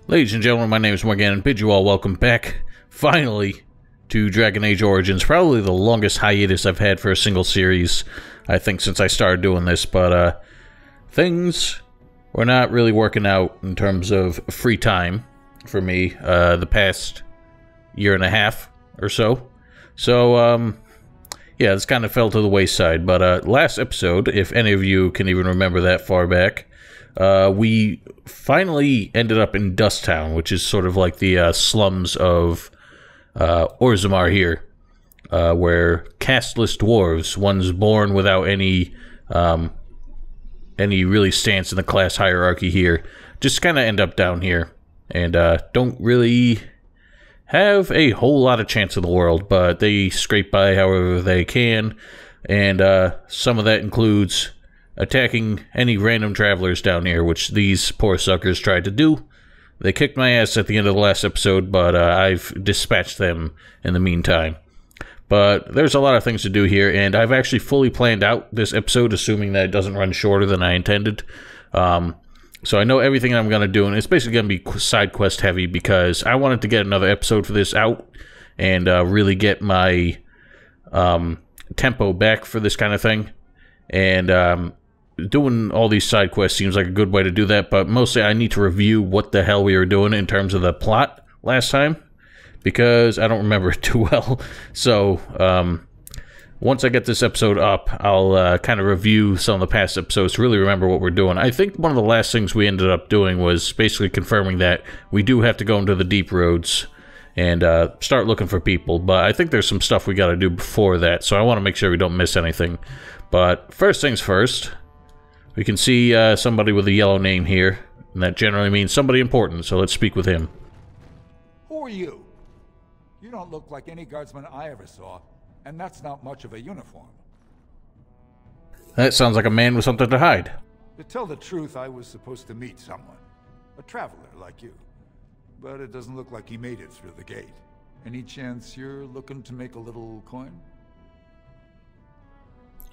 Ladies and gentlemen, my name is Morgan and bid you all welcome back, finally, to Dragon Age Origins. Probably the longest hiatus I've had for a single series, I think, since I started doing this, but things were not really working out in terms of free time for me the past year and a half or so. So, yeah, this kind of fell to the wayside, but last episode, if any of you can even remember that far back, we finally ended up in Dust Town, which is sort of like the slums of Orzammar here, where casteless dwarves, ones born without any really stance in the class hierarchy here, just kind of end up down here, and don't really have a whole lot of chance in the world, but they scrape by however they can, and some of that includes attacking any random travelers down here, which these poor suckers tried to do. They kicked my ass at the end of the last episode, but I've dispatched them in the meantime. But there's a lot of things to do here, and I've actually fully planned out this episode, assuming that it doesn't run shorter than I intended. So I know everything I'm going to do, and it's basically going to be side quest heavy, because I wanted to get another episode for this out, and really get my tempo back for this kind of thing. And doing all these side quests seems like a good way to do that, but mostly I need to review what the hell we were doing in terms of the plot last time, because I don't remember it too well. So, once I get this episode up, I'll kind of review some of the past episodes to really remember what we're doing. I think one of the last things we ended up doing was basically confirming that we do have to go into the deep roads and start looking for people, but I think there's some stuff we got to do before that, so I want to make sure we don't miss anything. But first things first, we can see somebody with a yellow name here, and that generally means somebody important, so let's speak with him. Who are you? You don't look like any guardsman I ever saw, and that's not much of a uniform. That sounds like a man with something to hide. To tell the truth, I was supposed to meet someone. A traveler like you. But it doesn't look like he made it through the gate. Any chance you're looking to make a little coin?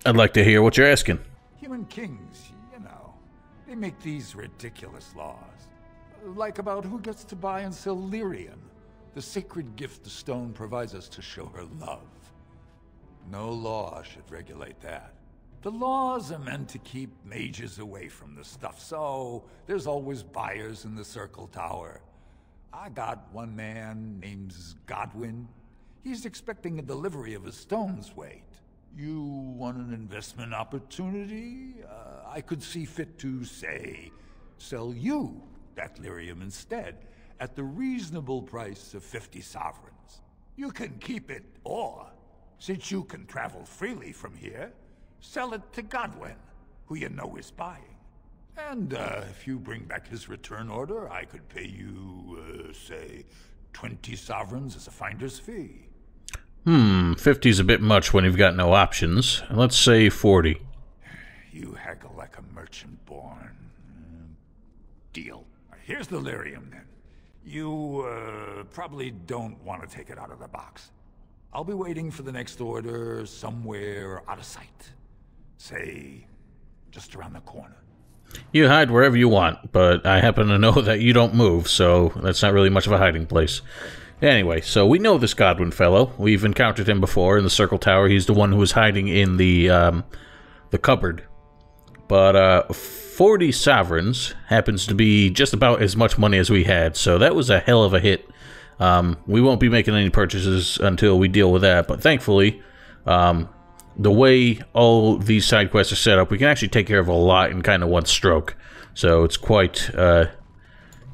I'd like to hear what you're asking. Human kings, you know, they make these ridiculous laws. Like about who gets to buy and sell lyrium, the sacred gift the stone provides us to show her love. No law should regulate that. The laws are meant to keep mages away from the stuff, so there's always buyers in the Circle Tower. I got one man named Godwin. He's expecting a delivery of his stone's weight. You want an investment opportunity? I could see fit to, say, sell you that lyrium instead, at the reasonable price of 50 sovereigns. You can keep it, or, since you can travel freely from here, sell it to Godwin, who you know is buying. And if you bring back his return order, I could pay you, say, 20 sovereigns as a finder's fee. 50's a bit much when you've got no options. Let's say 40. You haggle like a merchant born. Deal. Here's the lyrium, then. You, probably don't want to take it out of the box. I'll be waiting for the next order somewhere out of sight. Say, just around the corner. You hide wherever you want, but I happen to know that you don't move, so that's not really much of a hiding place. Anyway, so we know this Godwin fellow. We've encountered him before in the Circle Tower. He's the one who was hiding in the cupboard. But 40 sovereigns happens to be just about as much money as we had, so that was a hell of a hit. We won't be making any purchases until we deal with that, but thankfully, the way all these side quests are set up, we can actually take care of a lot in kind of one stroke. So it's quite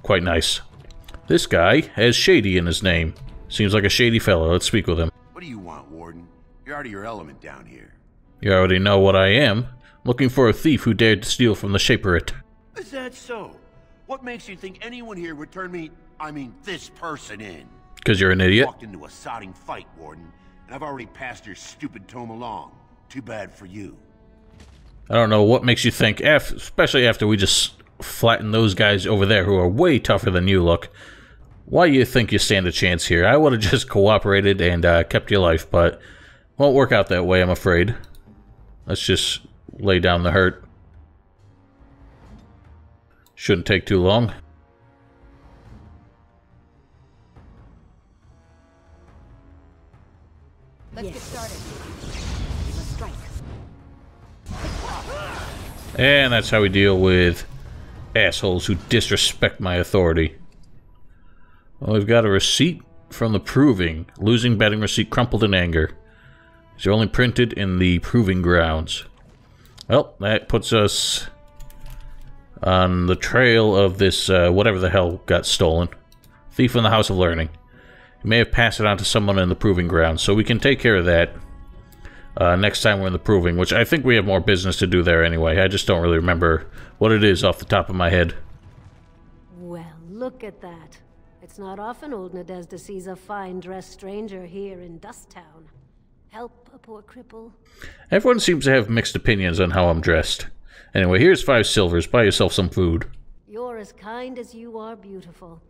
nice. This guy has Shady in his name. Seems like a shady fellow. Let's speak with him. What do you want, Warden? You're out of your element down here. You already know what I am. Looking for a thief who dared to steal from the Shaperate. Is that so? What makes you think anyone here would turn me, this person in? Because you're an idiot. I walked into a sodding fight, Warden, and I've already passed your stupid tome along. Too bad for you. I don't know what makes you think, especially after we just flattened those guys over there who are way tougher than you look. Why you think you stand a chance here? I would have just cooperated and kept your life, but won't work out that way, I'm afraid. Let's just lay down the hurt. Shouldn't take too long. And that's how we deal with assholes who disrespect my authority. Well, we've got a receipt from the proving. Losing betting receipt crumpled in anger. These are only printed in the proving grounds. Well, that puts us on the trail of this, whatever the hell got stolen. Thief in the House of Learning. He may have passed it on to someone in the proving grounds, so we can take care of that next time we're in the proving, which I think we have more business to do there anyway. I just don't really remember what it is off the top of my head. Well, look at that. It's not often old Nadezhda sees a fine-dressed stranger here in Dusttown. Help a poor cripple. Everyone seems to have mixed opinions on how I'm dressed. Anyway, here's 5 silvers. Buy yourself some food. You're as kind as you are beautiful.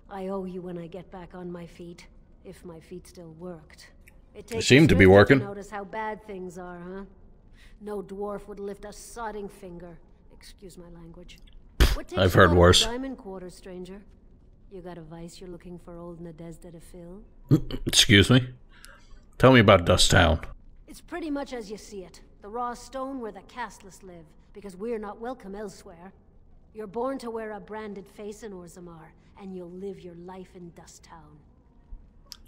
I owe you when I get back on my feet. If my feet still worked. It takes seem to be working. Notice how bad things are, huh? No dwarf would lift a sodding finger. Excuse my language. I've heard worse. Diamond Quarters, stranger. You got a vice you're looking for old Nadezhda to fill? Excuse me? Tell me about Dusttown. It's pretty much as you see it. The raw stone where the casteless live, because we're not welcome elsewhere. You're born to wear a branded face in Orzammar, and you'll live your life in Dusttown.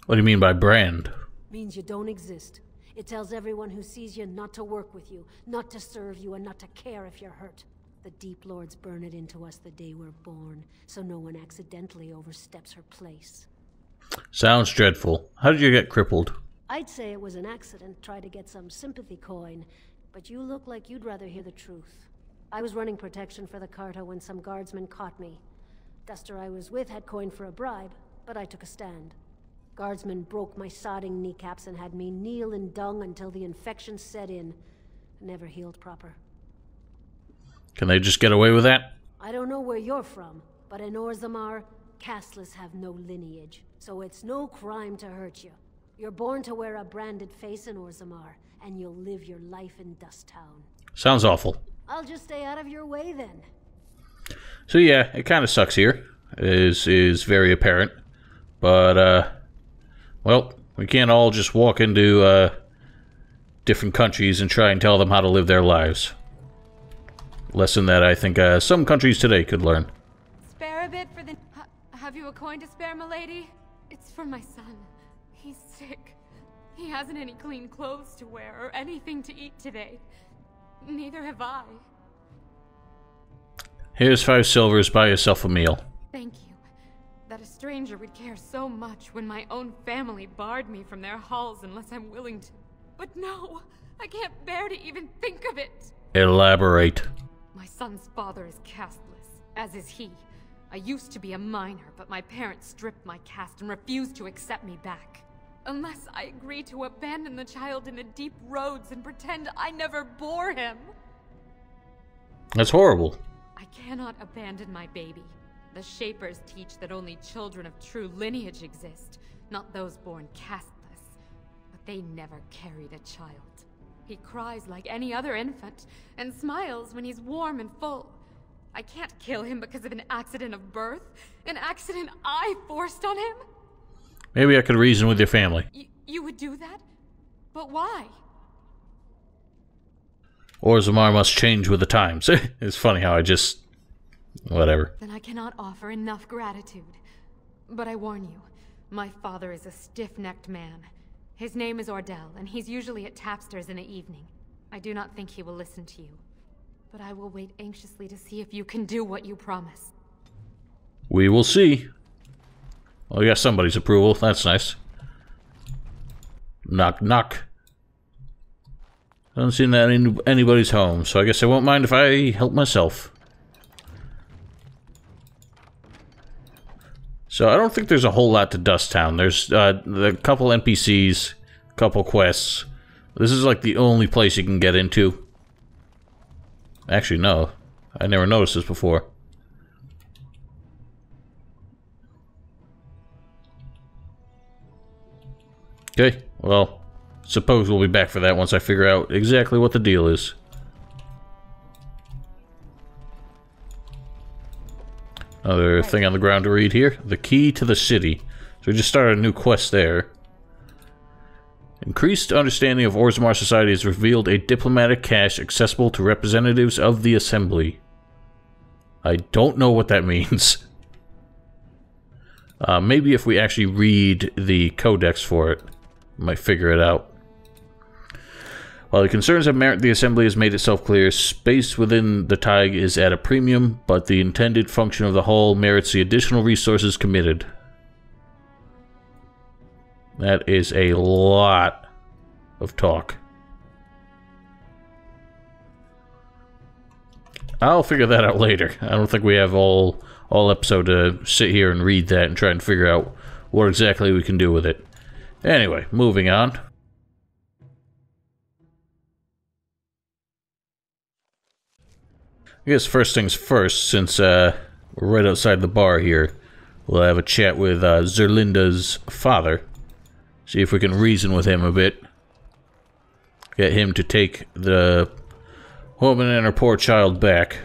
What do you mean by brand? Means you don't exist. It tells everyone who sees you not to work with you, not to serve you, and not to care if you're hurt. The Deep Lords burn it into us the day we're born, so no one accidentally oversteps her place. Sounds dreadful. How did you get crippled? I'd say it was an accident, try to get some sympathy coin, but you look like you'd rather hear the truth. I was running protection for the Carta when some guardsmen caught me. Duster I was with had coin for a bribe, but I took a stand. Guardsmen broke my sodding kneecaps and had me kneel in dung until the infection set in. Never healed proper. Can they just get away with that? I don't know where you're from, but in Orzammar, casteless have no lineage, so it's no crime to hurt you. You're born to wear a branded face in Orzammar, and you'll live your life in Dusttown. Sounds awful. I'll just stay out of your way then. So yeah, it kind of sucks here. Is very apparent. But, well, we can't all just walk into, different countries and try and tell them how to live their lives. Lesson that I think, some countries today could learn. Spare a bit for the... have you a coin to spare, milady? It's for my son. He's sick. He hasn't any clean clothes to wear or anything to eat today. Neither have I. Here's 5 silvers, buy yourself a meal. Thank you. That a stranger would care so much when my own family barred me from their halls unless I'm willing to. But no, I can't bear to even think of it. Elaborate. My son's father is casteless, as is he. I used to be a minor, but my parents stripped my caste and refused to accept me back. Unless I agree to abandon the child in the deep roads and pretend I never bore him. That's horrible. I cannot abandon my baby. The Shapers teach that only children of true lineage exist, not those born casteless. But they never carried a child. He cries like any other infant, and smiles when he's warm and full. I can't kill him because of an accident of birth, an accident I forced on him. Maybe I could reason with your family. You would do that? But why? Orzammar must change with the times. It's funny how I just... whatever. Then I cannot offer enough gratitude. But I warn you, my father is a stiff-necked man. His name is Ordell, and he's usually at Tapster's in the evening. I do not think he will listen to you. But I will wait anxiously to see if you can do what you promise. We will see. Well, we got somebody's approval. That's nice. Knock, knock. Doesn't seem that anybody's home, so I guess I won't mind if I help myself. So I don't think there's a whole lot to Dusttown. There's a couple NPCs, couple quests. This is like the only place you can get into. Actually, no. I never noticed this before. Okay, well, suppose we'll be back for that once I figure out exactly what the deal is. Another thing on the ground to read here. The key to the city. So we just started a new quest there. Increased understanding of Orzammar society has revealed a diplomatic cache accessible to representatives of the Assembly. I don't know what that means. Maybe if we actually read the codex for it, we might figure it out. While the concerns of merit the Assembly has made itself clear, space within the Tig is at a premium, but the intended function of the hull merits the additional resources committed. That is a lot of talk. I'll figure that out later. I don't think we have all episode to sit here and read that and try and figure out what exactly we can do with it. Anyway, moving on. I guess first things first, since we're right outside the bar here, we'll have a chat with Zerlinda's father. See if we can reason with him a bit. Get him to take the woman and her poor child back.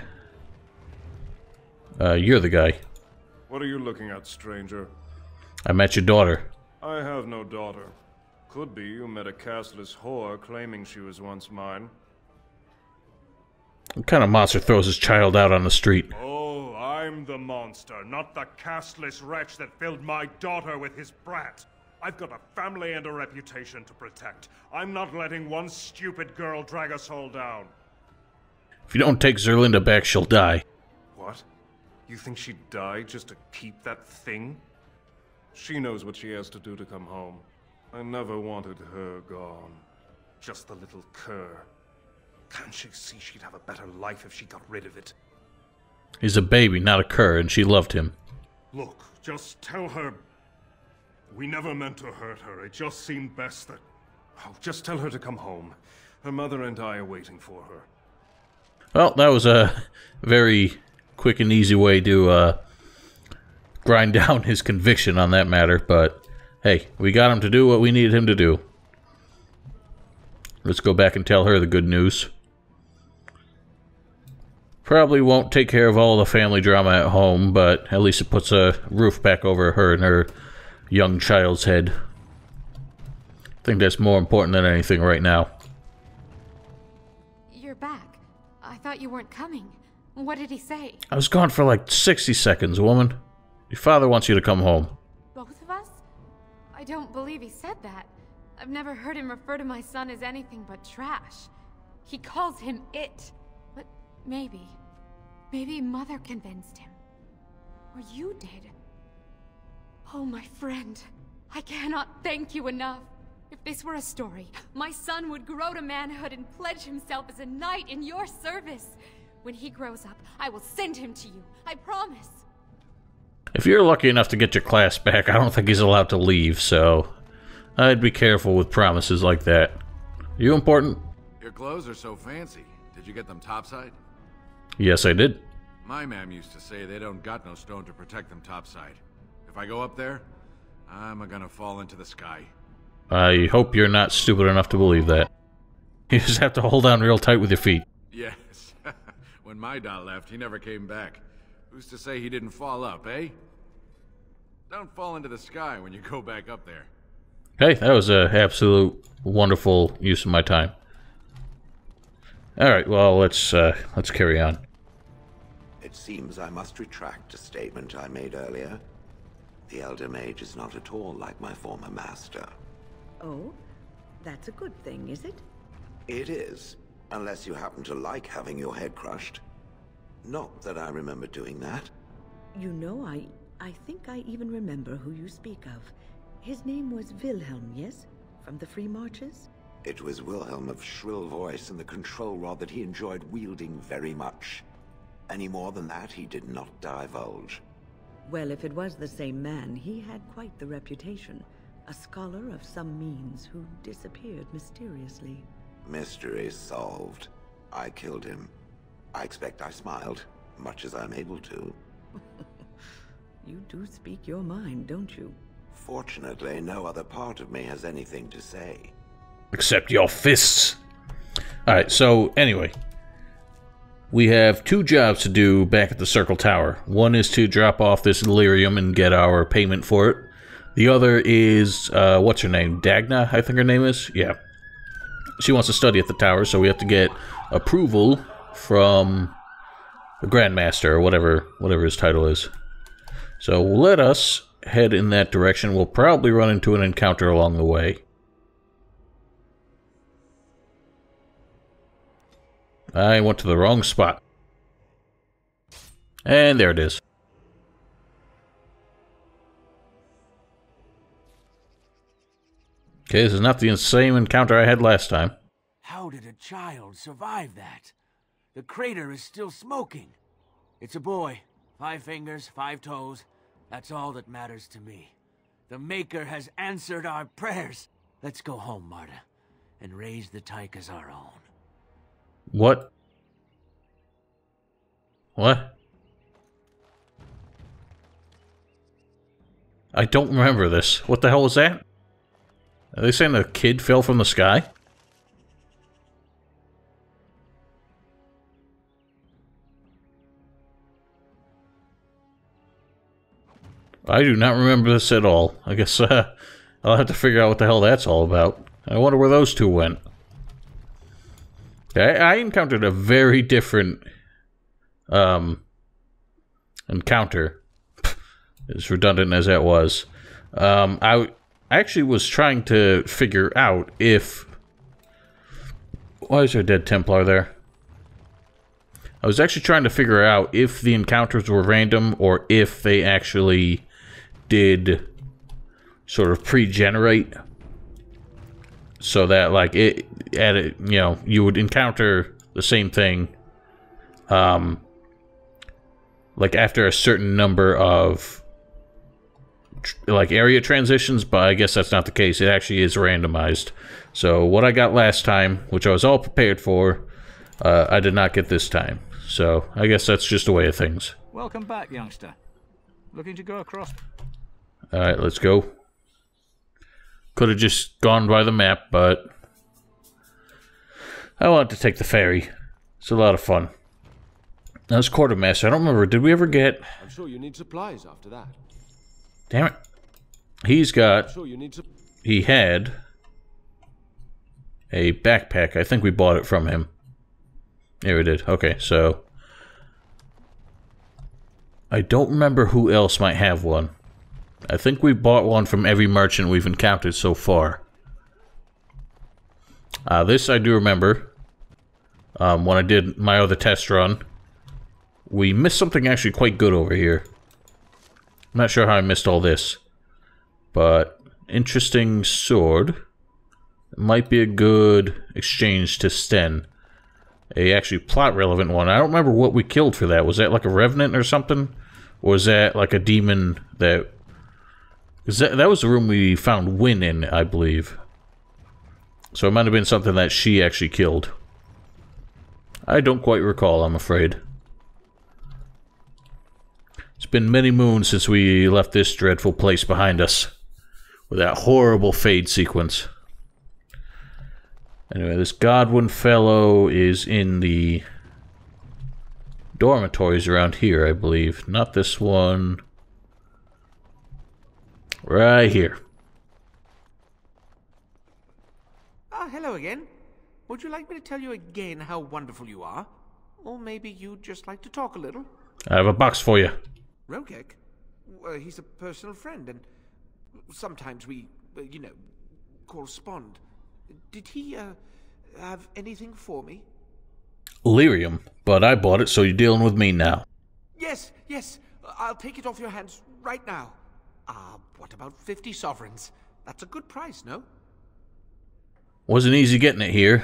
You're the guy. What are you looking at, stranger? I met your daughter. I have no daughter. Could be you met a castless whore claiming she was once mine. What kind of monster throws his child out on the street? Oh, I'm the monster, not the castless wretch that filled my daughter with his brat. I've got a family and a reputation to protect. I'm not letting one stupid girl drag us all down. If you don't take Zerlinda back, she'll die. What? You think she'd die just to keep that thing? She knows what she has to do to come home. I never wanted her gone. Just the little cur. Can't she see she'd have a better life if she got rid of it? He's a baby, not a cur, and she loved him. Look, just tell her... We never meant to hurt her. It just seemed best that... Oh, just tell her to come home. Her mother and I are waiting for her. Well, that was a very quick and easy way to grind down his conviction on that matter, but hey, we got him to do what we needed him to do. Let's go back and tell her the good news. Probably won't take care of all the family drama at home, but at least it puts a roof back over her and her young child's head. I think that's more important than anything right now. You're back. I thought you weren't coming. What did he say? I was gone for like 60 seconds, woman. Your father wants you to come home. Both of us? I don't believe he said that. I've never heard him refer to my son as anything but trash. He calls him it. But maybe Mother convinced him. Or you did. Oh, my friend. I cannot thank you enough. If this were a story, my son would grow to manhood and pledge himself as a knight in your service. When he grows up, I will send him to you. I promise. If you're lucky enough to get your class back, I don't think he's allowed to leave, so I'd be careful with promises like that. You important? Your clothes are so fancy. Did you get them topside? Yes, I did. My ma'am used to say they don't got no stone to protect them topside. If I go up there, I'm gonna fall into the sky. I hope you're not stupid enough to believe that. You just have to hold on real tight with your feet. Yes. When my dad left, he never came back. Who's to say he didn't fall up, eh? Don't fall into the sky when you go back up there. Hey, that was an absolute wonderful use of my time. Alright, well, let's carry on. It seems I must retract a statement I made earlier. The Elder Mage is not at all like my former master. Oh? That's a good thing, is it? It is, unless you happen to like having your head crushed. Not that I remember doing that. You know, I think I even remember who you speak of. His name was Wilhelm, yes? From the Free Marches? It was Wilhelm of shrill voice and the control rod that he enjoyed wielding very much. Any more than that, he did not divulge. Well, if it was the same man, he had quite the reputation. A scholar of some means who disappeared mysteriously. Mystery solved. I killed him. I expect I smiled, much as I'm able to. You do speak your mind, don't you? Fortunately, no other part of me has anything to say. Except your fists. Alright, so anyway. We have 2 jobs to do back at the Circle Tower. One is to drop off this Delirium and get our payment for it. The other is, what's her name? Dagna, I think her name is? Yeah. She wants to study at the tower, so we have to get approval from the Grandmaster, or whatever his title is. So let us head in that direction. We'll probably run into an encounter along the way. I went to the wrong spot. And there it is. Okay, this is not the same encounter I had last time. How did a child survive that? The crater is still smoking. It's a boy. 5 fingers, 5 toes. That's all that matters to me. The Maker has answered our prayers. Let's go home, Marta, and raise the tyke as our own. What? What? I don't remember this. What the hell was that? Are they saying a kid fell from the sky? I do not remember this at all. I guess I'll have to figure out what the hell that's all about. I wonder where those two went. I encountered a very different encounter. As redundant as that was. I actually was trying to figure out if... Why is there a dead Templar there? I was actually trying to figure out if the encounters were random or if they actually did sort of pre-generate. So that, like, you would encounter the same thing, like, after a certain number of, like, area transitions, but I guess that's not the case. It actually is randomized. So, what I got last time, which I was all prepared for, I did not get this time. So, I guess that's just the way of things. Welcome back, youngster. Looking to go across? Alright, let's go. Could have just gone by the map, but I wanted to take the ferry. It's a lot of fun. That was Quartermaster. I don't remember. Did we ever get... I'm sure you need supplies after that. Damn it. He's got... I'm sure you need he had a backpack. I think we bought it from him. Yeah, we did. Okay, so... I don't remember who else might have one. I think we bought one from every merchant we've encountered so far. This I do remember. When I did my other test run, we missed something actually quite good over here. I'm not sure how I missed all this. But, interesting sword. Might be a good exchange to Sten. A actually plot-relevant one. I don't remember what we killed for that. Was that like a revenant or something? Or was that like a demon that... That was the room we found Wynn in, I believe. So it might have been something that she actually killed. I don't quite recall, I'm afraid. It's been many moons since we left this dreadful place behind us. With that horrible fade sequence. Anyway, this Godwin fellow is in the dormitories around here, I believe. Not this one. Right here. Hello again. Would you like me to tell you again how wonderful you are? Or maybe you'd just like to talk a little? I have a box for you. Rogek? He's a personal friend, and sometimes we, correspond. Did he, have anything for me? Lyrium, but I bought it, so you're dealing with me now. Yes. I'll take it off your hands right now. What about 50 sovereigns? That's a good price, no? Wasn't easy getting it here.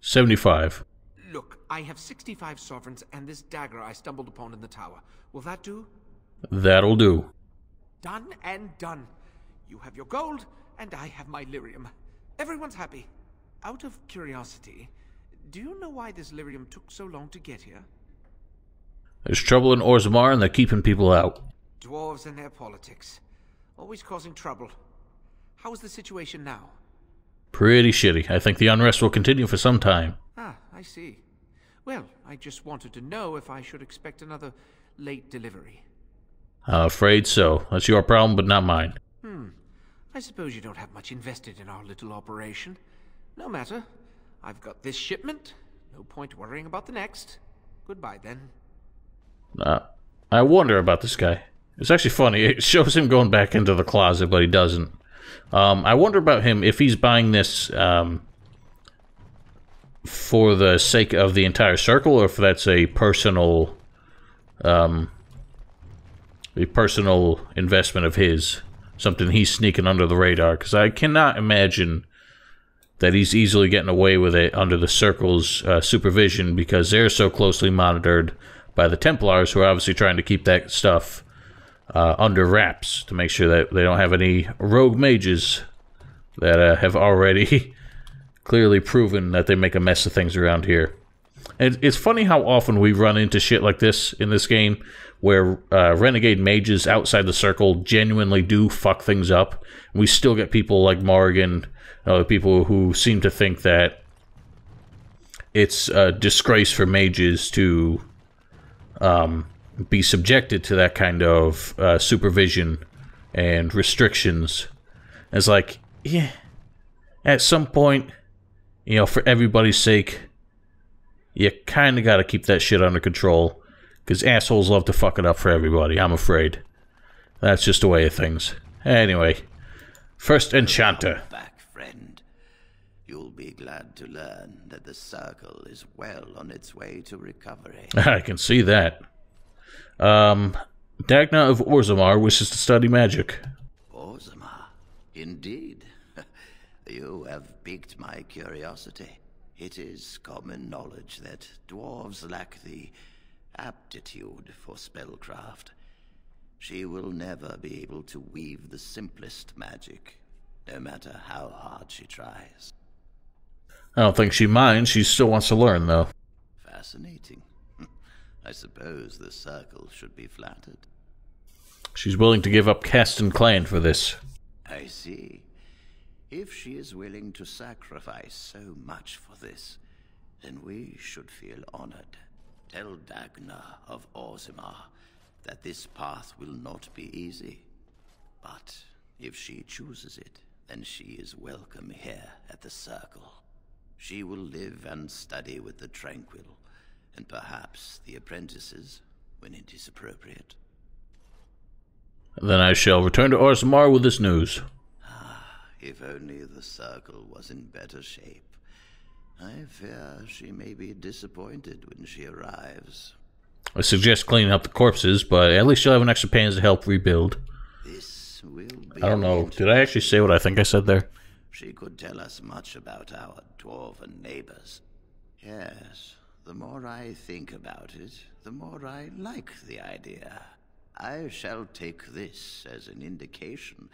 75. Look, I have 65 sovereigns and this dagger I stumbled upon in the tower. Will that do? That'll do. Done and done. You have your gold, and I have my lyrium. Everyone's happy. Out of curiosity, do you know why this lyrium took so long to get here? There's trouble in Orzammar and they're keeping people out. Dwarves and their politics. Always causing trouble. How is the situation now? Pretty shitty. I think the unrest will continue for some time. Ah, I see. Well, I just wanted to know if I should expect another late delivery. Afraid so. That's your problem, but not mine. I suppose you don't have much invested in our little operation. No matter. I've got this shipment. No point worrying about the next. Goodbye, then. I wonder about this guy. It's actually funny. It shows him going back into the closet, but he doesn't. I wonder about him if he's buying this for the sake of the entire circle, or if that's a personal investment of his. Something he's sneaking under the radar. Because I cannot imagine that he's easily getting away with it under the Circle's supervision, because they're so closely monitored by the Templars, who are obviously trying to keep that stuff under wraps to make sure that they don't have any rogue mages that have already clearly proven that they make a mess of things around here. And it's funny how often we run into shit like this in this game, where renegade mages outside the Circle genuinely do fuck things up. We still get people like Morrigan, other people who seem to think that it's a disgrace for mages to be subjected to that kind of supervision and restrictions. It's like, yeah, at some point, you know, for everybody's sake, you kind of got to keep that shit under control, because assholes love to fuck it up for everybody, I'm afraid. That's just the way of things. Anyway, first Enchanter. Back, friend. You'll be glad to learn that the Circle is well on its way to recovery. I can see that. Dagna of Orzammar wishes to study magic. Orzammar? Indeed. You have piqued my curiosity. It is common knowledge that dwarves lack the aptitude for spellcraft. She will never be able to weave the simplest magic, no matter how hard she tries. I don't think she minds. She still wants to learn, though. Fascinating. I suppose the Circle should be flattered. She's willing to give up caste and clan for this. I see. If she is willing to sacrifice so much for this, then we should feel honored. Tell Dagna of Orzammar that this path will not be easy. But if she chooses it, then she is welcome here at the Circle. She will live and study with the Tranquil, and perhaps the apprentices, when it is appropriate. Then I shall return to Orzammar with this news. If only the Circle was in better shape. I fear she may be disappointed when she arrives. I suggest cleaning up the corpses, but at least you'll have an extra pains to help rebuild. This will be I don't know. Did I actually say what I think I said there? She could tell us much about our dwarven neighbors. Yes, the more I think about it, the more I like the idea. I shall take this as an indication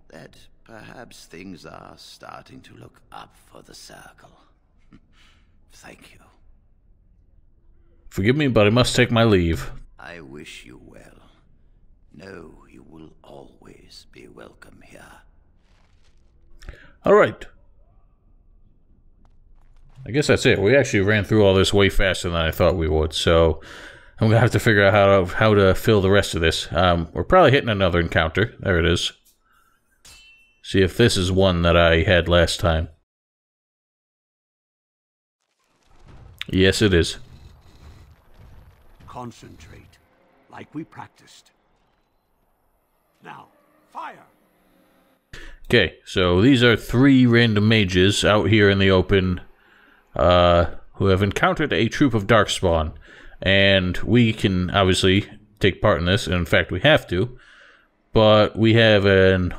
that perhaps things are starting to look up for the Circle. Thank you. Forgive me, but I must take my leave. I wish you well. Know you will always be welcome here. Alright. I guess that's it. We actually ran through all this way faster than I thought we would, so I'm going to have to figure out how to fill the rest of this. We're probably hitting another encounter. There it is. See if this is one that I had last time. Yes, it is. Concentrate, like we practiced. Now, fire! Okay, so these are 3 random mages out here in the open who have encountered a troop of Darkspawn. And we can obviously take part in this, and in fact we have to. But we have a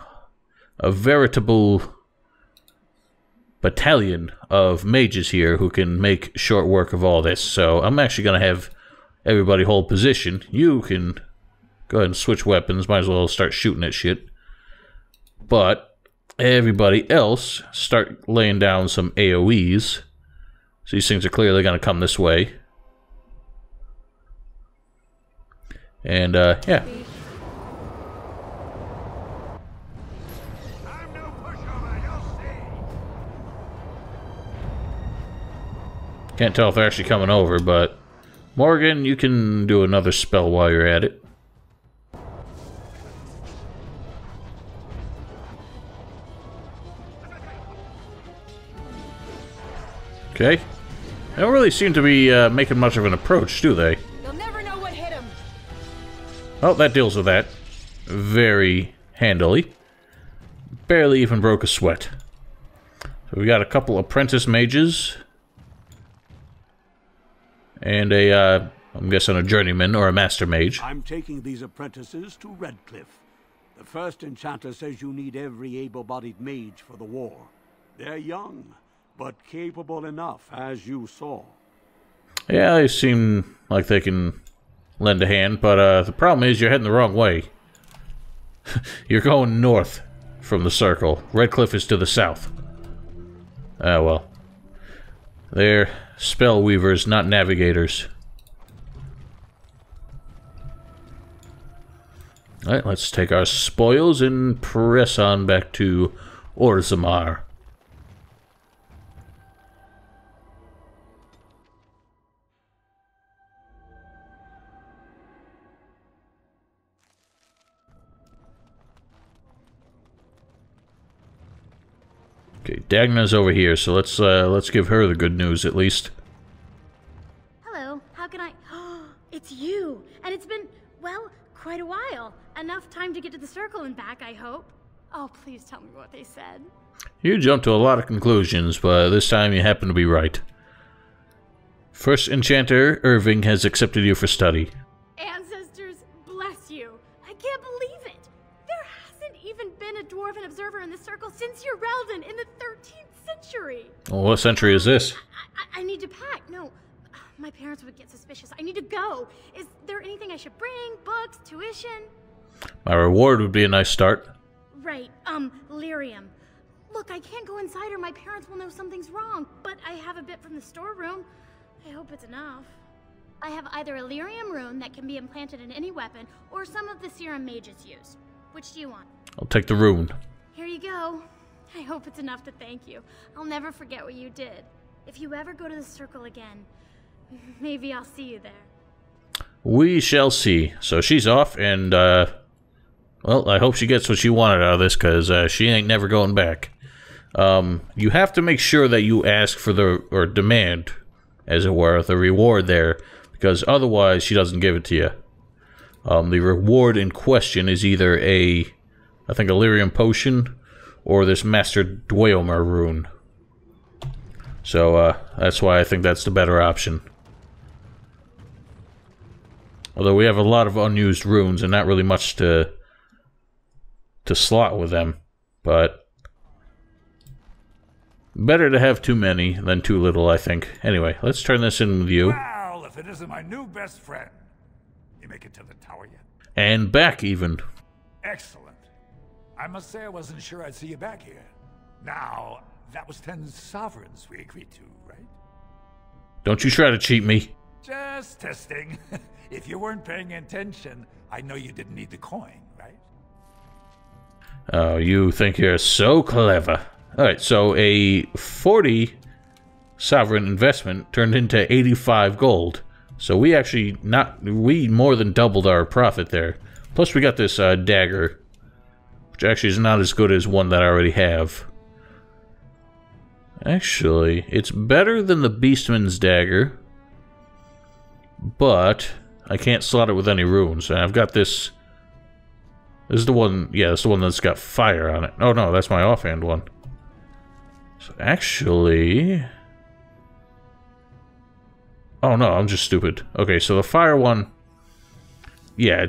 veritable battalion of mages here who can make short work of all this. So I'm actually going to have everybody hold position. You can go ahead and switch weapons. Might as well start shooting at shit. But everybody else start laying down some AoEs. So these things are clearly going to come this way. And, yeah. Can't tell if they're actually coming over, but Morgan, you can do another spell while you're at it. Okay. They don't really seem to be making much of an approach, do they? You'll never know what hit him. Oh, that deals with that very handily. Barely even broke a sweat. So we got a couple apprentice mages. And a, I'm guessing a journeyman or a master mage. I'm taking these apprentices to Redcliffe. The first enchanter says you need every able-bodied mage for the war. They're young, but capable enough, as you saw. Yeah, they seem like they can lend a hand, but the problem is you're heading the wrong way. You're going north from the circle. Redcliffe is to the south. Ah, well. They're spell weavers, not navigators. Alright, let's take our spoils and press on back to Orzammar. Okay, Dagna's over here, so let's give her the good news at least. Hello, how can I... It's you! And it's been, well, quite a while. Enough time to get to the circle and back, I hope. Oh, please tell me what they said. You jumped to a lot of conclusions, but this time you happen to be right. First Enchanter Irving has accepted you for study. Ancestors, bless you. I can't believe it. There hasn't even been a dwarven observer in the circle since Urelden in the 13th century. Well, what century is this? I need to pack. No, my parents would get suspicious. I need to go. Is there anything I should bring? Books? Tuition? My reward would be a nice start. Right, lyrium. Look, I can't go inside or my parents will know something's wrong, but I have a bit from the storeroom. I hope it's enough. I have either a lyrium rune that can be implanted in any weapon, or some of the serum mages use. Which do you want? I'll take the rune. Here you go. I hope it's enough to thank you. I'll never forget what you did. If you ever go to the circle again, maybe I'll see you there. We shall see. So she's off, and, well, I hope she gets what she wanted out of this, because she ain't never going back. You have to make sure that you ask for the, or demand, as it were, the reward there, because otherwise she doesn't give it to you. The reward in question is either I think a lyrium potion, or this Master Dweomer rune. So, that's why I think that's the better option. Although we have a lot of unused runes and not really much to slot with them, but better to have too many than too little, I think. Anyway, let's turn this in with you. Well, if it isn't my new best friend. You make it to the tower yet? And back, even. Excellent. I must say I wasn't sure I'd see you back here. Now, that was 10 sovereigns we agreed to, right? Don't you try to cheat me. Just testing. If you weren't paying attention, I know you didn't need the coin, right? Oh, you think you're so clever. Alright, so a 40 sovereign investment turned into 85 gold. So we actually we more than doubled our profit there. Plus we got this dagger, which actually is not as good as one that I already have. Actually, it's better than the Beastman's dagger, but I can't slot it with any runes. And I've got this. This is the one, yeah, it's the one that's got fire on it. Oh no, that's my offhand one. So actually... Oh no, I'm just stupid. Okay, so the fire one... Yeah,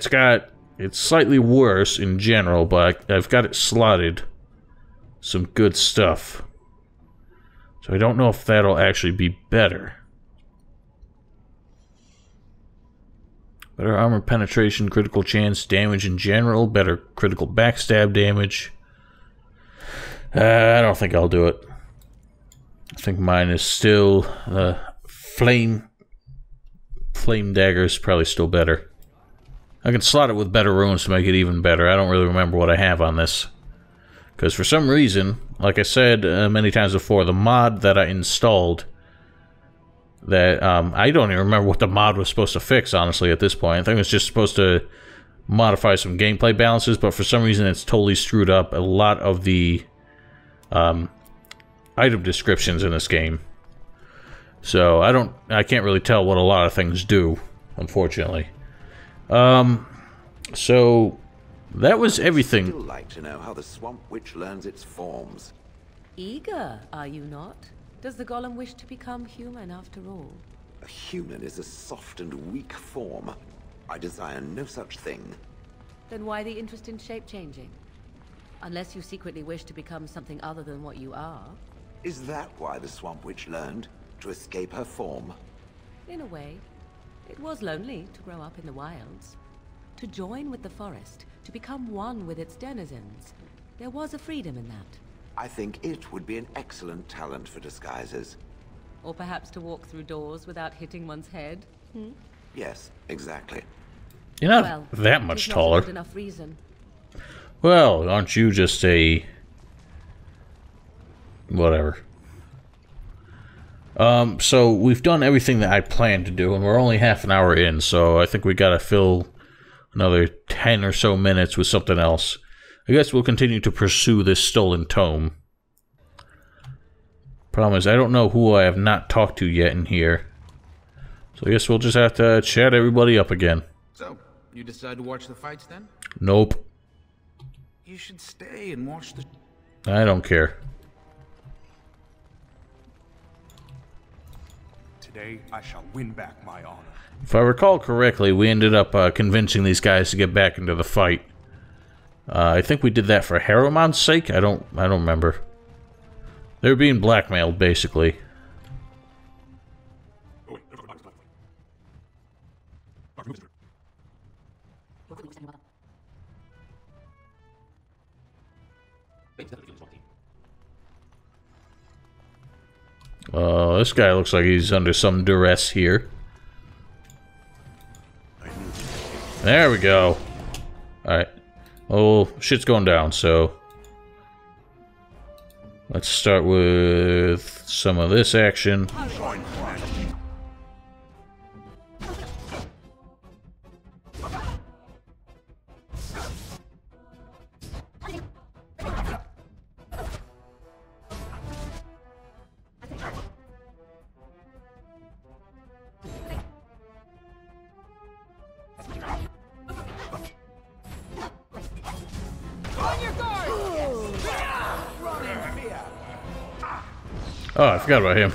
it's slightly worse in general, but I've got it slotted. Some good stuff. So I don't know if that'll actually be better. Better armor penetration, critical chance, damage in general, better critical backstab damage. I don't think I'll do it. I think mine is still flame dagger is probably still better. I can slot it with better runes to make it even better. I don't really remember what I have on this. Because for some reason, like I said many times before, the mod that I installed, that I don't even remember what the mod was supposed to fix, honestly, at this point. I think it was just supposed to modify some gameplay balances, but for some reason it's totally screwed up a lot of the item descriptions in this game. So I can't really tell what a lot of things do, unfortunately. So that was everything. I'd still like to know how the Swamp Witch learns its forms. Eager, are you not? Does the golem wish to become human after all? A human is a soft and weak form. I desire no such thing. Then why the interest in shape-changing? Unless you secretly wish to become something other than what you are. Is that why the Swamp Witch learned? To escape her form? In a way. It was lonely to grow up in the wilds. To join with the forest, to become one with its denizens. There was a freedom in that. I think it would be an excellent talent for disguises. Or perhaps to walk through doors without hitting one's head. Yes, exactly. You're not that much taller. Not a good enough reason. Well, aren't you just a... whatever. So we've done everything that I planned to do, and we're only half an hour in, so I think we gotta fill another 10 or so minutes with something else. I guess we'll continue to pursue this stolen tome. Problem is, I don't know who I have not talked to yet in here. So I guess we'll just have to chat everybody up again. So, you decide to watch the fights then? Nope. You should stay and watch the... I don't care. Today, I shall win back my honor. If I recall correctly, we ended up convincing these guys to get back into the fight. I think we did that for Harrowmont's sake. I don't remember. They were being blackmailed, basically. This guy looks like he's under some duress here. There we go. Alright. Oh, shit's going down, so... let's start with some of this action. Oh, I forgot about him.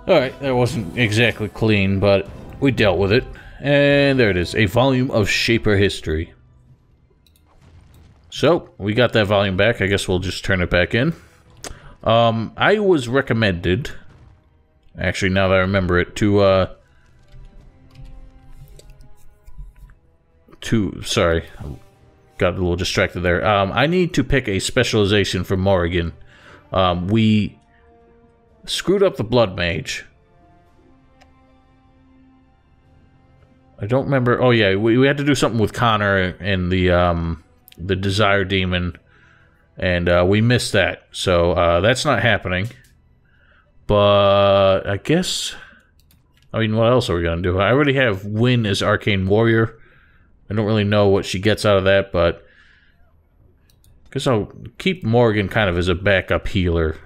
Alright, that wasn't exactly clean, but we dealt with it. And there it is, a volume of Shaper history. So, we got that volume back. I guess we'll just turn it back in. I was recommended, actually now that I remember it, sorry, got a little distracted there. I need to pick a specialization for Morrigan. We screwed up the Blood Mage. I don't remember. Oh yeah, we had to do something with Connor and the Desire Demon, and we missed that. So that's not happening. But I guess, I mean, what else are we gonna do? I already have Wynn as Arcane Warrior. I don't really know what she gets out of that, but I guess I'll keep Morgan kind of as a backup healer,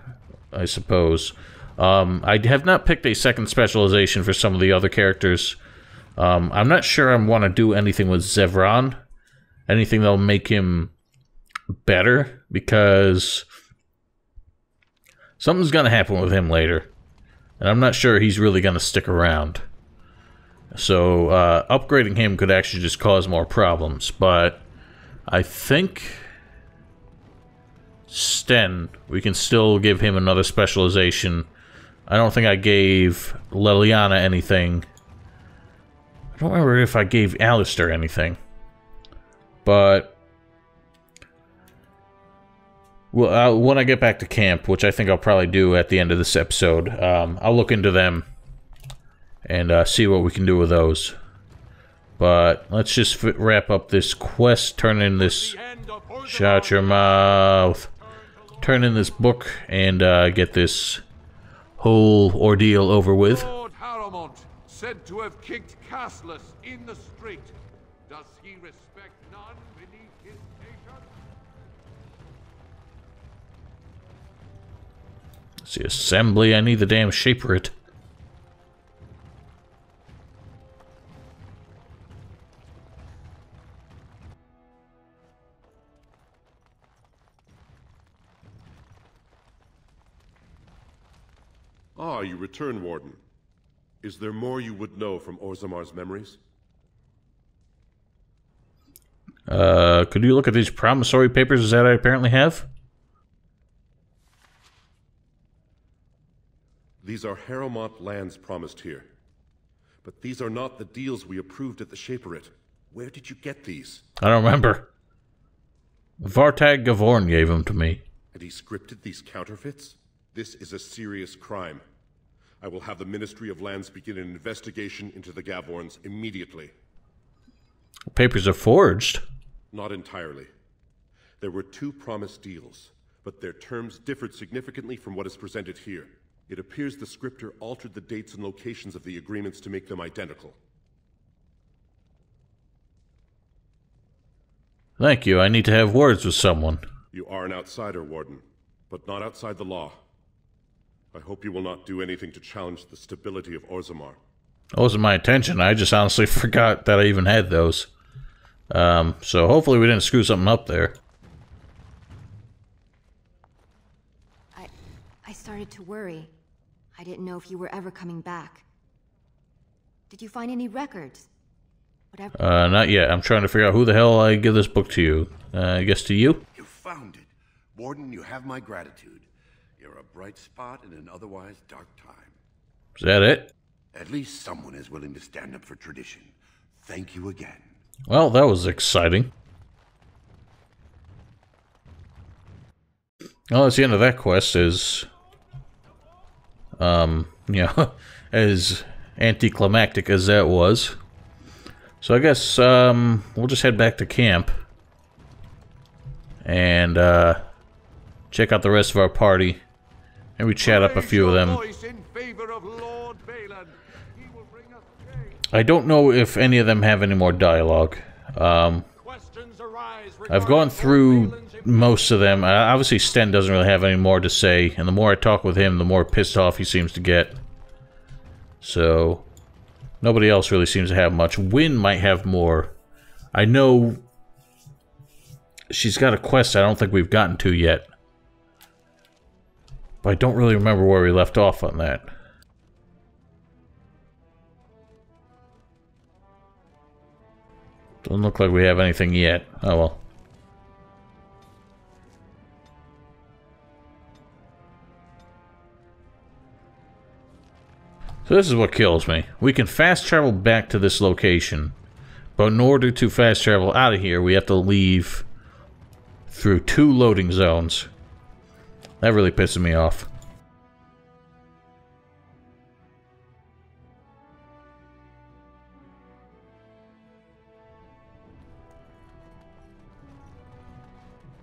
I suppose. I have not picked a second specialization for some of the other characters. I'm not sure I want to do anything with Zevran. Anything that'll make him better, because something's going to happen with him later. And I'm not sure he's really going to stick around. So, upgrading him could actually just cause more problems. But I think Sten, we can still give him another specialization. I don't think I gave Leliana anything. I don't remember if I gave Alistair anything. But well, when I get back to camp, which I think I'll probably do at the end of this episode, I'll look into them and see what we can do with those. But let's just wrap up this quest, turn in this... Shut your mouth. Turn in this book and get this whole ordeal over with. Lord Harrowmont, said to have kicked castless in the street. Does he respect none beneath his station? It's the assembly. I need the damn shaper-it. Ah, you return, Warden. Is there more you would know from Orzammar's memories? Could you look at these promissory papers that I apparently have? These are Harrowmont lands promised here. But these are not the deals we approved at the Shaper-it. Where did you get these? I don't remember. Vartag Gavorn gave them to me. And he scripted these counterfeits? This is a serious crime. I will have the Ministry of Lands begin an investigation into the Gavorns immediately. Papers are forged. Not entirely. There were 2 promised deals, but their terms differed significantly from what is presented here. It appears the scripter altered the dates and locations of the agreements to make them identical. Thank you. I need to have words with someone. You are an outsider, Warden, but not outside the law. I hope you will not do anything to challenge the stability of Orzammar. That wasn't my intention. I just honestly forgot that I even had those. So hopefully we didn't screw something up there. I started to worry. I didn't know if you were ever coming back. Did you find any records? Whatever. Not yet. I'm trying to figure out who the hell I give this book to. I guess to you? You found it. Warden, you have my gratitude. You're a bright spot in an otherwise dark time. Is that it? At least someone is willing to stand up for tradition. Thank you again. Well, that was exciting. Well, that's the end of that quest. Is you know, as anticlimactic as that was. So I guess we'll just head back to camp and check out the rest of our party. And we chat up a few of them. I don't know if any of them have any more dialogue. I've gone through most of them. Obviously, Sten doesn't really have any more to say, and the more I talk with him, the more pissed off he seems to get. So, nobody else really seems to have much. Wynn might have more. I know she's got a quest I don't think we've gotten to yet. But I don't really remember where we left off on that. Doesn't look like we have anything yet. Oh well. So this is what kills me. We can fast travel back to this location. But in order to fast travel out of here, we have to leave through 2 loading zones. That really pisses me off.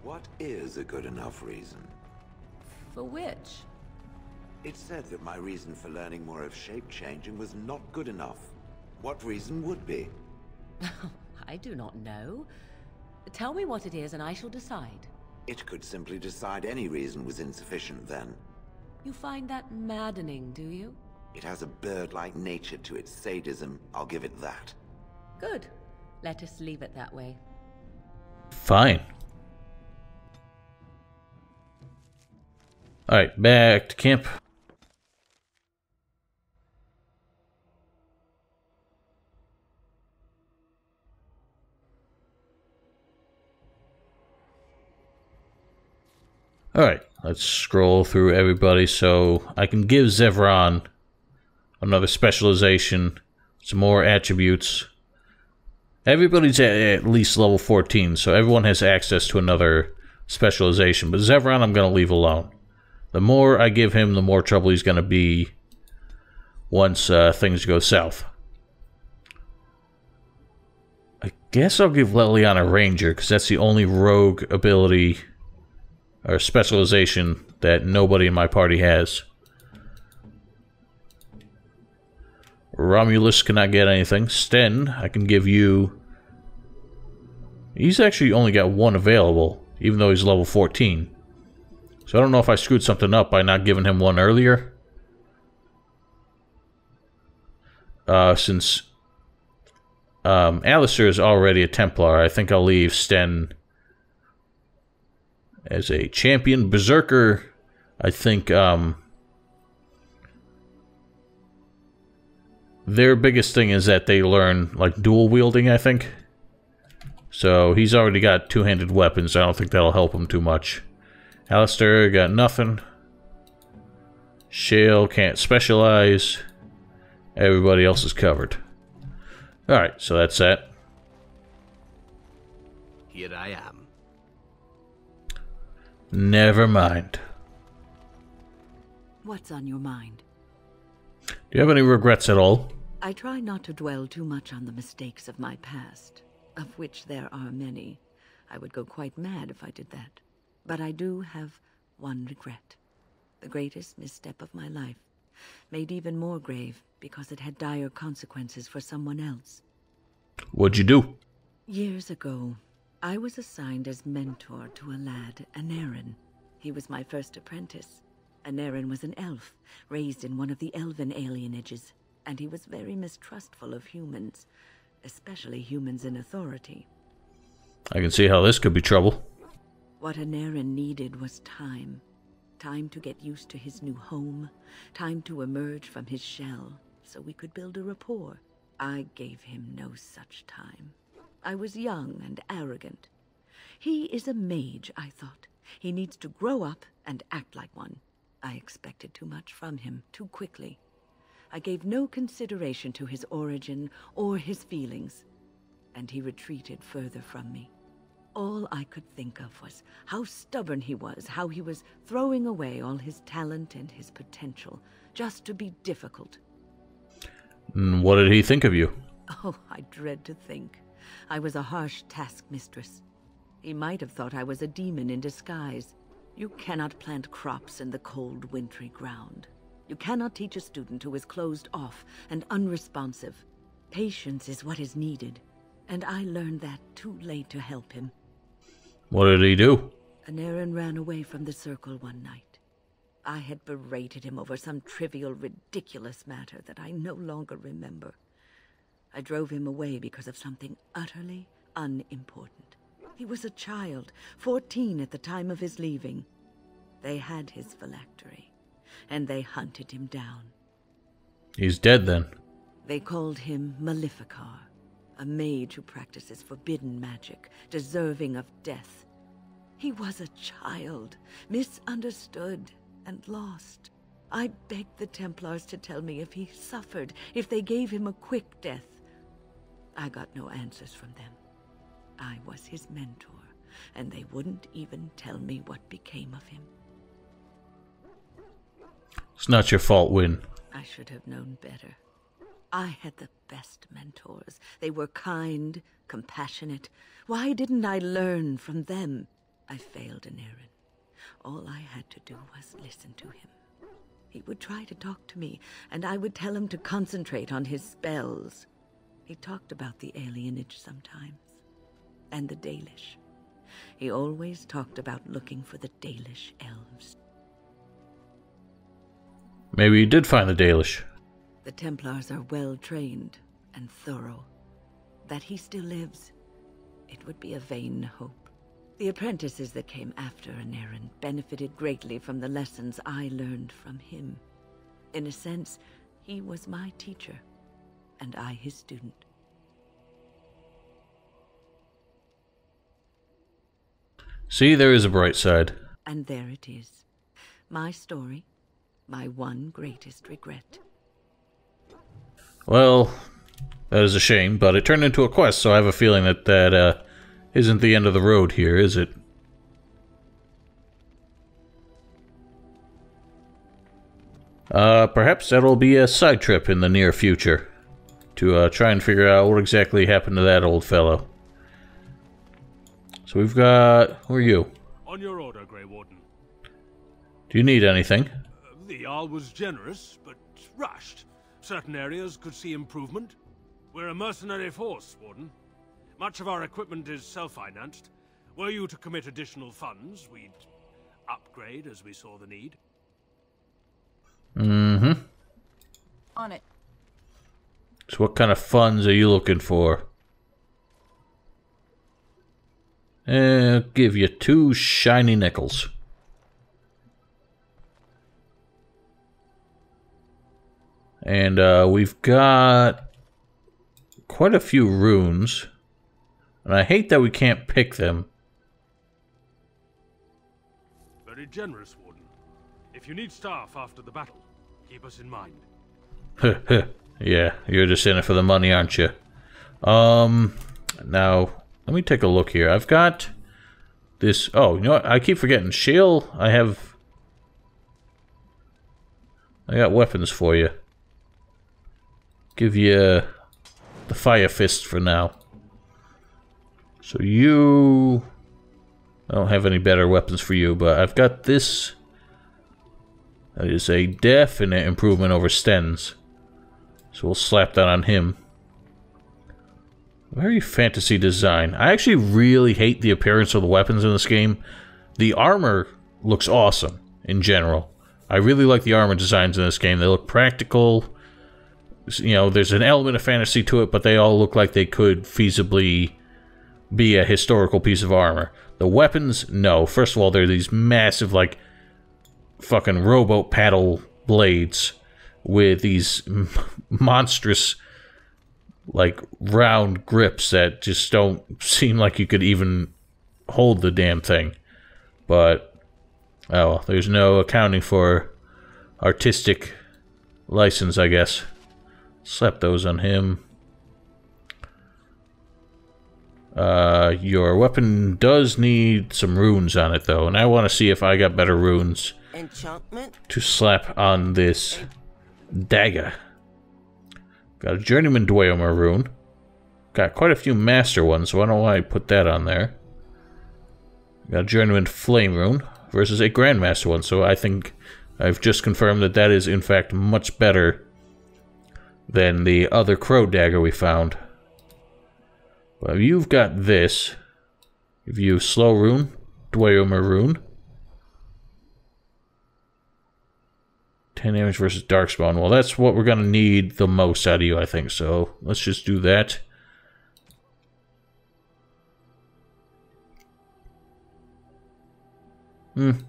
What is a good enough reason? For which? It said that my reason for learning more of shape-changing was not good enough. What reason would be? I do not know. Tell me what it is and I shall decide. It could simply decide any reason was insufficient then. You find that maddening, do you? It has a bird-like nature to its sadism, I'll give it that. Good. Let us leave it that way. Fine. Alright, back to camp. Alright, let's scroll through everybody so I can give Zevran another specialization, some more attributes. Everybody's at least level 14, so everyone has access to another specialization. But Zevran I'm going to leave alone. The more I give him, the more trouble he's going to be once things go south. I guess I'll give Leliana Ranger, because that's the only rogue ability or specialization that nobody in my party has. Romulus cannot get anything. Sten, I can give you... He's actually only got 1 available, even though he's level 14. So I don't know if I screwed something up by not giving him one earlier. Since Alistair is already a Templar, I think I'll leave Sten as a champion. Berserker, I think their biggest thing is that they learn like dual wielding, I think. So he's already got two-handed weapons. I don't think that'll help him too much. Alistair got nothing. Shale can't specialize. Everybody else is covered. Alright, so that's that. Here I am. Never mind. What's on your mind? Do you have any regrets at all? I try not to dwell too much on the mistakes of my past, of which there are many. I would go quite mad if I did that. But I do have one regret. The greatest misstep of my life. Made even more grave because it had dire consequences for someone else. What'd you do? Years ago, I was assigned as mentor to a lad, Anarin. He was my first apprentice. Anarin was an elf, raised in one of the elven alienages, and he was very mistrustful of humans, especially humans in authority. I can see how this could be trouble. What Anarin needed was time. Time to get used to his new home, time to emerge from his shell, so we could build a rapport. I gave him no such time. I was young and arrogant. He is a mage, I thought. He needs to grow up and act like one. I expected too much from him, too quickly. I gave no consideration to his origin or his feelings, and he retreated further from me. All I could think of was how stubborn he was, how he was throwing away all his talent and his potential, just to be difficult. What did he think of you? Oh, I dread to think. I was a harsh taskmistress. He might have thought I was a demon in disguise. You cannot plant crops in the cold, wintry ground. You cannot teach a student who is closed off and unresponsive. Patience is what is needed, and I learned that too late to help him. What did he do? Anarin ran away from the circle one night. I had berated him over some trivial, ridiculous matter that I no longer remember. I drove him away because of something utterly unimportant. He was a child, 14 at the time of his leaving. They had his phylactery, and they hunted him down. He's dead then. They called him Maleficar, a mage who practices forbidden magic, deserving of death. He was a child, misunderstood and lost. I begged the Templars to tell me if he suffered, if they gave him a quick death. I got no answers from them. I was his mentor, and they wouldn't even tell me what became of him. It's not your fault, Wynne. I should have known better. I had the best mentors. They were kind, compassionate. Why didn't I learn from them? I failed Anarin. All I had to do was listen to him. He would try to talk to me, and I would tell him to concentrate on his spells. He talked about the alienage sometimes, and the Dalish. He always talked about looking for the Dalish elves. Maybe you did find the Dalish. The Templars are well trained and thorough. That he still lives, it would be a vain hope. The apprentices that came after Anarin benefited greatly from the lessons I learned from him. In a sense, he was my teacher, and I his student. See, there is a bright side. And there it is. My story, my one greatest regret. Well, that is a shame, but it turned into a quest, so I have a feeling that isn't the end of the road here, is it? Perhaps that'll be a side trip in the near future to try and figure out what exactly happened to that old fellow. So we've got... Who are you? On your order, Grey Warden. Do you need anything? The Jarl was generous, but rushed. Certain areas could see improvement. We're a mercenary force, Warden. Much of our equipment is self-financed. Were you to commit additional funds, we'd upgrade as we saw the need. Mm-hmm. On it. So what kind of funds are you looking for? I'll give you 2 shiny nickels. And we've got quite a few runes. And I hate that we can't pick them. Very generous, Warden. If you need staff after the battle, keep us in mind. Yeah, you're just in it for the money, aren't you? Now, let me take a look here. I've got this... Oh, you know what? I keep forgetting. Shale, I got weapons for you. Give you the fire fist for now. So you... I don't have any better weapons for you, but I've got this. That is a definite improvement over Sten's. So we'll slap that on him. Very fantasy design. I actually really hate the appearance of the weapons in this game. The armor looks awesome in general. I really like the armor designs in this game. They look practical. You know, there's an element of fantasy to it, but they all look like they could feasibly be a historical piece of armor. The weapons, no. First of all, they're these massive, like, fucking rowboat paddle blades with these monstrous, like, round grips that just don't seem like you could even hold the damn thing. But, oh well, there's no accounting for artistic license, I guess. Slap those on him. Your weapon does need some runes on it, though, and I want to see if I got better runes to slap on this dagger. Got a Journeyman Dweomer rune. Got quite a few Master ones, so I don't know why I put that on there. Got a Journeyman Flame rune versus a Grandmaster one, so I think I've just confirmed that that is, in fact, much better than the other Crow dagger we found. Well, you've got this. Give you Slow rune, Dweomer rune. 10 damage versus Darkspawn. Well, that's what we're going to need the most out of you, I think. So, let's just do that. Might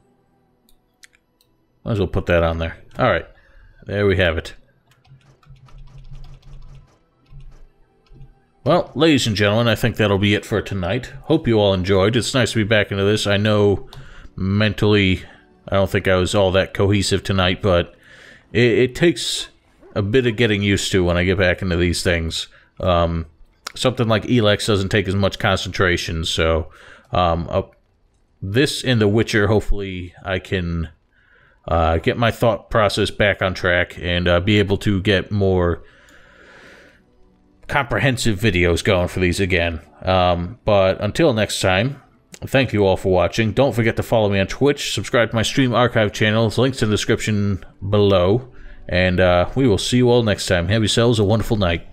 as well put that on there. Alright. There we have it. Well, ladies and gentlemen, I think that'll be it for tonight. Hope you all enjoyed. It's nice to be back into this. I know mentally I don't think I was all that cohesive tonight, but it takes a bit of getting used to when I get back into these things. Something like Elex doesn't take as much concentration, so this in The Witcher, hopefully I can get my thought process back on track and be able to get more comprehensive videos going for these again. But until next time, thank you all for watching. Don't forget to follow me on Twitch, subscribe to my stream archive channels, links in the description below, and we will see you all next time. Have yourselves a wonderful night.